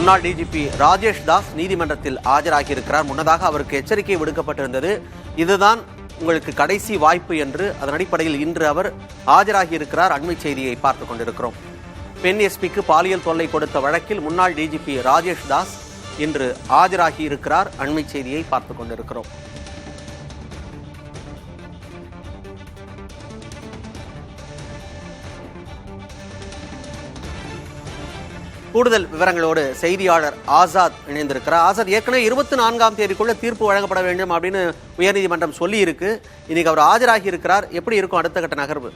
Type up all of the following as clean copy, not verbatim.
முன்னாள் டிஜிபி ராஜேஷ் தாஸ் நீதிமன்றத்தில் ஆஜராகியிருக்கிறார். முன்னதாக அவருக்கு எச்சரிக்கை விடுக்கப்பட்டிருந்தது. இதுதான் உங்களுக்கு கடைசி வாய்ப்பு என்று. அதன் அடிப்படையில் இன்று அவர் ஆஜராகியிருக்கிறார். அண்மை செய்தியை பார்த்துக் கொண்டிருக்கிறோம். பெண் எஸ்பிக்கு பாலியல் தொல்லை கொடுத்த வழக்கில் முன்னாள் டிஜிபி ராஜேஷ் தாஸ் இன்று ஆஜராகியிருக்கிறார். அண்மை செய்தியை பார்த்துக் கொண்டிருக்கிறோம். கூடுதல் விவரங்களோடு செய்தியாளர் ஆசாத் இணைந்திருக்கிறார். ஆசாத், ஏற்கனவே 24ஆம் தேதிக்குள்ள தீர்ப்பு வழங்கப்பட வேண்டும் அப்படின்னு உயர்நீதிமன்றம் சொல்லி இருக்கு. இன்னைக்கு அவர் ஆஜராகி இருக்கிறார். எப்படி இருக்கும் அடுத்த கட்ட நகர்வு?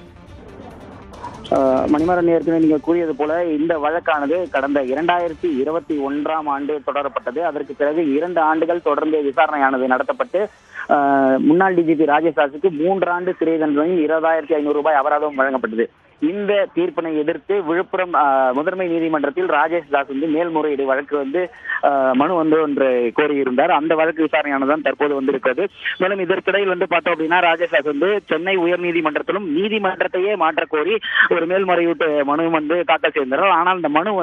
மணிமாறன், ஏற்கனவே நீங்க கூறியது போல இந்த வழக்கானது கடந்த 2021ஆம் ஆண்டு தொடரப்பட்டது. அதற்கு பிறகு 2 ஆண்டுகள் தொடர்ந்து விசாரணையானது நடத்தப்பட்டு முன்னாள் டிஜிபி ராஜேஷ் தாஸுக்கு 3 ஆண்டு சிறை தண்டனையும் 20,500 ரூபாய் அபராதமும் வழங்கப்பட்டது. இந்த தீர்ப்பினை எதிர்த்து விழுப்புரம் முதன்மை நீதிமன்றத்தில் ராஜேஷ் தாஸ் மேல்முறையீடு வழக்கு மனு ஒன்று கோரியிருந்தார். அந்த வழக்கு விசாரணையானதான் தற்போது வந்திருக்கிறது. மேலும் இதற்கிடையில் பார்த்தோம் அப்படின்னா ராஜேஷ் தாஸ் சென்னை உயர் நீதிமன்றத்திலும் நீதிமன்றத்தையே மாற்ற கோரி ஒரு மேல்முறையீட்டு மனு தாக்கல் செய்திருந்தார். ஆனால் இந்த மனு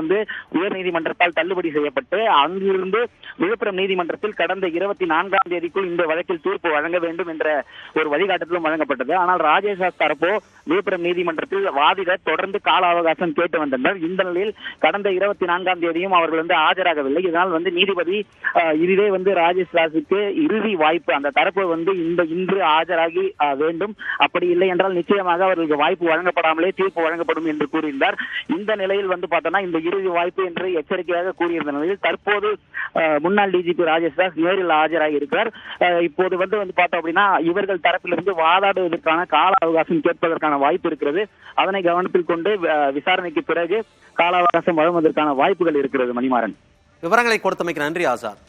உயர் நீதிமன்றத்தால் தள்ளுபடி செய்யப்பட்டு அங்கிருந்து விழுப்புரம் நீதிமன்றத்தில் கடந்த 24ஆம் தேதிக்குள் இந்த வழக்கில் தீர்ப்பு வழங்க வேண்டும் என்ற ஒரு வழிகாட்டுதலும் வழங்கப்பட்டது. ஆனால் ராஜேஷ் தாஸ் தரப்போ விழுப்புரம் நீதிமன்றத்தில் வாதிடர் தொடர்ந்து கால அவகாசம் கேட்டு வந்தனர். இந்த நிலையில் கடந்த 24ஆம் தேதியும் அவர்கள் ஆஜராகவில்லை. இதனால் நீதிபதி இதுவே ராஜேஷ் தாஸுக்கு இறுதி வாய்ப்பு, அந்த தரப்பு இன்று ஆஜராகி வேண்டும், அப்படி இல்லை என்றால் நிச்சயமாக அவர்களுக்கு வாய்ப்பு வழங்கப்படாமலே தீர்ப்பு வழங்கப்படும் என்று கூறியிருந்தார். இந்த நிலையில் பார்த்தோம்னா இந்த இறுதி வாய்ப்பு என்று எச்சரிக்கையாக கூறியிருந்த நிலையில் தற்போது முன்னாள் டிஜிபி ராஜேஷ் தாஸ் நேரில் ஆஜராகி இருக்கிறார். இப்போது பார்த்தோம் அப்படின்னா இவர்கள் தரப்பிலிருந்து வாதாடுவதற்கான கால அவகாசம் கேட்பதற்கான வாய்ப்பு இருக்கிறது. அதனை கவனத்தில் கொண்டு விசாரணைக்கு பிறகு கால அவகாசம் வழங்குவதற்கான வாய்ப்புகள் இருக்கிறது. மணிமாறன், விவரங்களை கொடுத்தமைக்கு நன்றி ஆசாத்.